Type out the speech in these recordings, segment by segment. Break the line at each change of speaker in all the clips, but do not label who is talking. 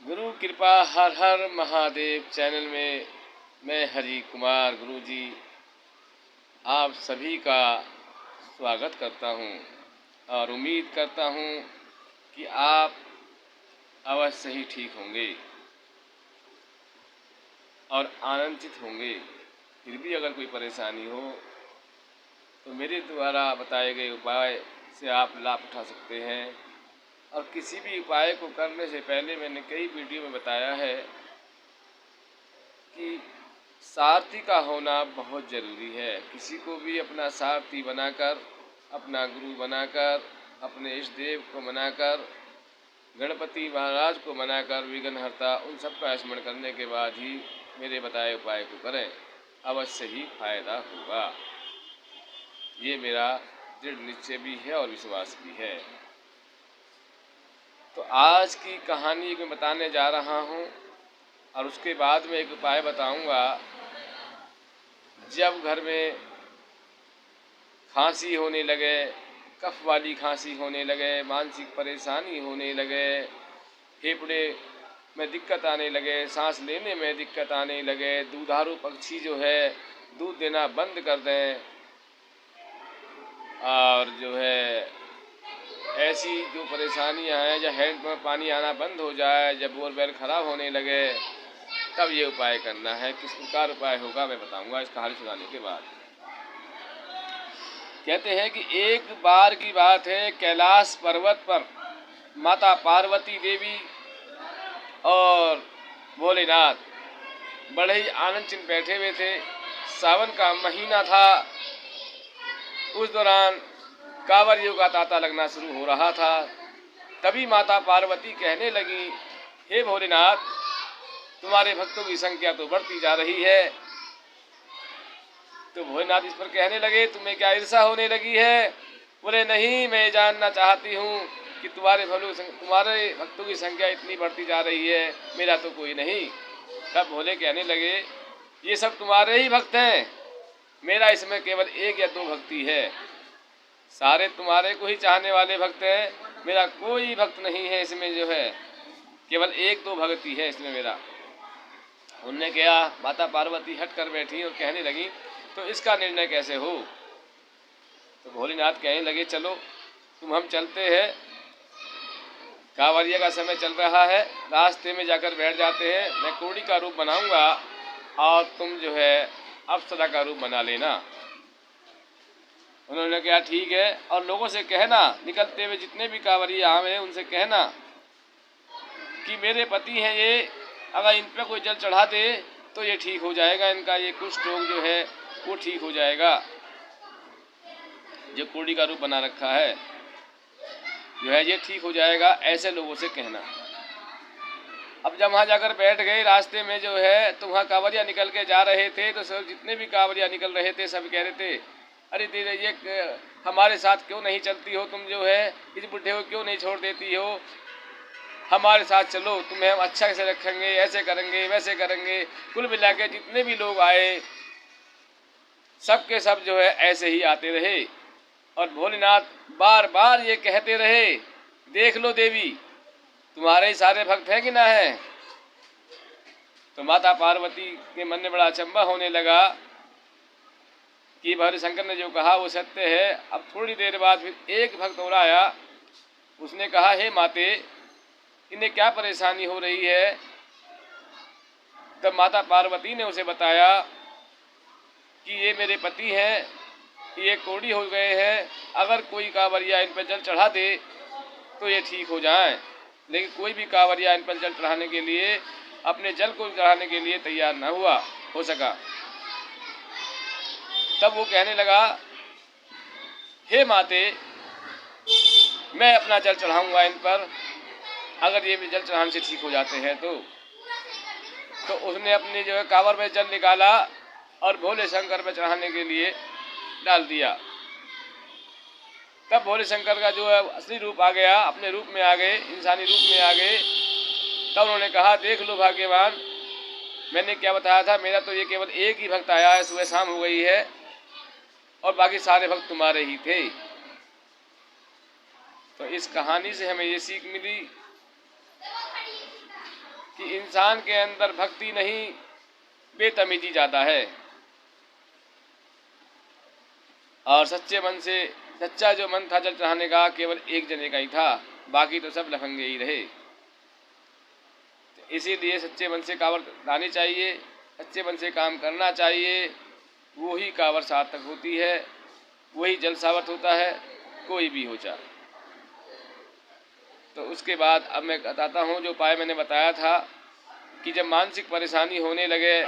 गुरु कृपा हर हर महादेव चैनल में मैं हरि कुमार गुरु जी आप सभी का स्वागत करता हूं और उम्मीद करता हूं कि आप अवश्य ही ठीक होंगे और आनंदित होंगे। फिर भी अगर कोई परेशानी हो तो मेरे द्वारा बताए गए उपाय से आप लाभ उठा सकते हैं। और किसी भी उपाय को करने से पहले मैंने कई वीडियो में बताया है कि सारथी का होना बहुत ज़रूरी है। किसी को भी अपना सारथी बनाकर, अपना गुरु बनाकर, अपने इष्ट देव को बनाकर, गणपति महाराज को बनाकर, विघ्नहर्ता उन सब का स्मरण करने के बाद ही मेरे बताए उपाय को करें, अवश्य ही फायदा होगा। ये मेरा दृढ़ निश्चय भी है और विश्वास भी है। तो आज की कहानी मैं बताने जा रहा हूँ और उसके बाद में एक उपाय बताऊँगा। जब घर में खांसी होने लगे, कफ वाली खांसी होने लगे, मानसिक परेशानी होने लगे, फेफड़े में दिक्कत आने लगे, सांस लेने में दिक्कत आने लगे, दूधारू पक्षी जो है दूध देना बंद कर दें और जो है ऐसी जो परेशानियां हैं, जब हैंड में पानी आना बंद हो जाए, जब बोरवेल ख़राब होने लगे, तब ये उपाय करना है। किस प्रकार उपाय होगा मैं बताऊंगा इस कहानी सुनाने के बाद। कहते हैं कि एक बार की बात है, कैलाश पर्वत पर माता पार्वती देवी और भोलेनाथ बड़े ही आनंद चिन्ह बैठे हुए थे। सावन का महीना था। उस दौरान कांवरियों का तांता लगना शुरू हो रहा था। तभी माता पार्वती कहने लगी, हे भोलेनाथ, तुम्हारे भक्तों की संख्या तो बढ़ती जा रही है। तो भोलेनाथ इस पर कहने लगे, तुम्हें क्या ईर्षा होने लगी है? बोले, नहीं, मैं जानना चाहती हूँ कि तुम्हारे भक्तों की संख्या इतनी बढ़ती जा रही है, मेरा तो कोई नहीं। तब भोले कहने लगे, ये सब तुम्हारे ही भक्त हैं, मेरा इसमें केवल एक या दो भक्ति है। सारे तुम्हारे को ही चाहने वाले भक्त हैं, मेरा कोई भक्त नहीं है इसमें, जो है केवल एक दो भक्ति है इसमें मेरा। उनने कहा, माता पार्वती हट कर बैठी और कहने लगी, तो इसका निर्णय कैसे हो? तो भोलेनाथ कहने लगे, चलो हम चलते हैं, कांवरिया का समय चल रहा है, रास्ते में जाकर बैठ जाते हैं। मैं कोड़ी का रूप बनाऊंगा और तुम जो है अप्सरा का रूप बना लेना। उन्होंने कहा, ठीक है। और लोगों से कहना, निकलते हुए जितने भी कांवरिया आए उनसे कहना कि मेरे पति हैं ये, अगर इन पर कोई जल चढ़ा दे तो ये ठीक हो जाएगा, इनका ये कुष्ठ रोग जो है वो ठीक हो जाएगा। जो कोड़ी का रूप बना रखा है जो है ये ठीक हो जाएगा, ऐसे लोगों से कहना। अब जब वहाँ जाकर बैठ गए, रास्ते में जो है तो वहाँ कांवरिया निकल के जा रहे थे, तो सब जितने भी कांवरिया निकल रहे थे सब कह रहे थे, अरे दीदी ये हमारे साथ क्यों नहीं चलती हो, तुम जो है इस बुढ़े को क्यों नहीं छोड़ देती हो, हमारे साथ चलो, तुम्हें हम अच्छा से रखेंगे, ऐसे करेंगे वैसे करेंगे। कुल मिला के जितने भी लोग आए सब के सब जो है ऐसे ही आते रहे। और भोलेनाथ बार बार ये कहते रहे, देख लो देवी, तुम्हारे ही सारे भक्त हैं कि ना है। तो माता पार्वती के मन में बड़ा अचंभा होने लगा कि भोले शंकर ने जो कहा वो सत्य है। अब थोड़ी देर बाद फिर एक भक्त और आया, उसने कहा, हे माते, इन्हें क्या परेशानी हो रही है? तब माता पार्वती ने उसे बताया कि ये मेरे पति हैं, ये कोढ़ी हो गए हैं, अगर कोई कांवरिया इन पर जल चढ़ा दे तो ये ठीक हो जाएं। लेकिन कोई भी कांवरिया इन पर जल चढ़ाने के लिए, अपने जल को चढ़ाने के लिए तैयार न हो सका। तब वो कहने लगा, हे माते, मैं अपना जल चढ़ाऊंगा इन पर, अगर ये भी जल चढ़ाने से ठीक हो जाते हैं तो उसने अपनी जो है कांवर में जल निकाला और भोले शंकर पर चढ़ाने के लिए डाल दिया। तब भोले शंकर का जो है असली रूप आ गया, अपने रूप में आ गए, इंसानी रूप में आ गए। तब उन्होंने कहा, देख लो भाग्यवान, मैंने क्या बताया था, मेरा तो ये केवल एक ही भक्त आया है, सुबह शाम हो गई है, और बाकी सारे भक्त तुम्हारे ही थे। तो इस कहानी से हमें ये सीख मिली कि इंसान के अंदर भक्ति नहीं, बेतमीजी ज़्यादा है। और सच्चे मन से, सच्चा जो मन था जल चढ़ाने का, केवल एक जने का ही था, बाकी तो सब लफंगे ही रहे। तो इसीलिए सच्चे मन से कांवर लानी चाहिए, सच्चे मन से काम करना चाहिए, वो ही कांवर सार्थक होती है, वही जल सावत होता है, कोई भी हो जाए। तो उसके बाद अब मैं बताता हूँ जो उपाय मैंने बताया था कि जब मानसिक परेशानी होने लगे,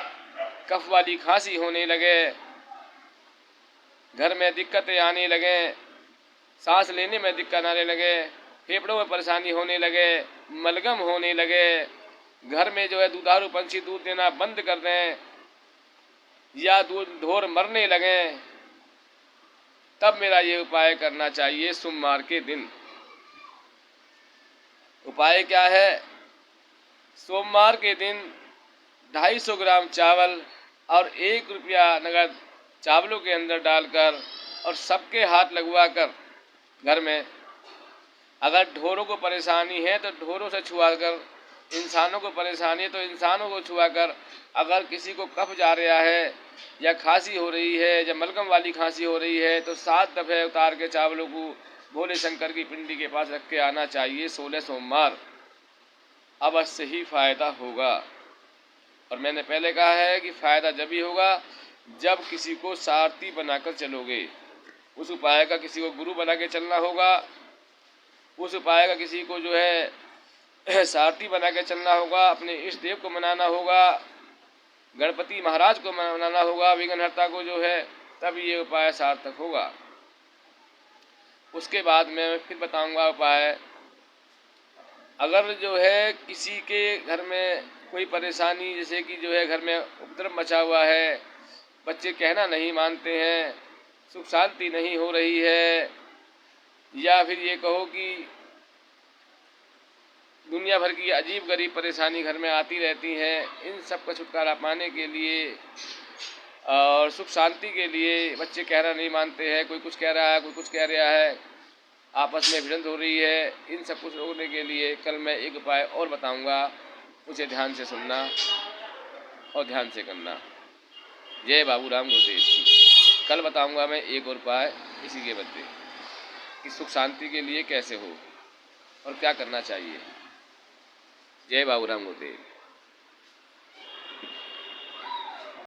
कफ वाली खांसी होने लगे, घर में दिक्कतें आने लगे, सांस लेने में दिक्कत आने लगे, फेफड़ों में परेशानी होने लगे, मलगम होने लगे, घर में जो है दुधारू पंछी दूध देना बंद कर दें या दूध ढोर मरने लगे, तब मेरा ये उपाय करना चाहिए सोमवार के दिन। उपाय क्या है? सोमवार के दिन 250 ग्राम चावल और 1 रुपया नगद चावलों के अंदर डालकर और सबके हाथ लगवाकर, घर में अगर ढोरों को परेशानी है तो ढोरों से छुआकर, इंसानों को परेशानी है तो इंसानों को छुआकर, अगर किसी को कफ जा रहा है या खांसी हो रही है या मलगम वाली खांसी हो रही है तो 7 दफ़े उतार के चावलों को भोले शंकर की पिंडी के पास रख के आना चाहिए 16 सोमवार। अवश्य ही फ़ायदा होगा। और मैंने पहले कहा है कि फ़ायदा जब ही होगा जब किसी को सारथी बनाकर चलोगे। उस उपाय का किसी को गुरु बना के चलना होगा, उस उपाय का किसी को जो है सारथी बना के चलना होगा, अपने इष्ट देव को मनाना होगा, गणपति महाराज को मनाना होगा, विघ्नहर्ता को जो है, तब ये उपाय सार्थक होगा। उसके बाद मैं फिर बताऊंगा उपाय। अगर जो है किसी के घर में कोई परेशानी, जैसे कि जो है घर में उपद्रव मचा हुआ है, बच्चे कहना नहीं मानते हैं, सुख शांति नहीं हो रही है, या फिर ये कहो कि दुनिया भर की अजीब गरीब परेशानी घर में आती रहती हैं, इन सब का छुटकारा पाने के लिए और सुख शांति के लिए, बच्चे कहना नहीं मानते हैं, कोई कुछ कह रहा है, कोई कुछ कह रहा है, आपस में भिड़ंत हो रही है, इन सब कुछ रोकने के लिए कल मैं एक उपाय और बताऊंगा, उसे ध्यान से सुनना और ध्यान से करना। जय बाबू राम गुरुदेव की। कल बताऊंगा मैं एक और उपाय इसी के बदले कि सुख शांति के लिए कैसे हो और क्या करना चाहिए। जय बाबू राम गुरुदेव।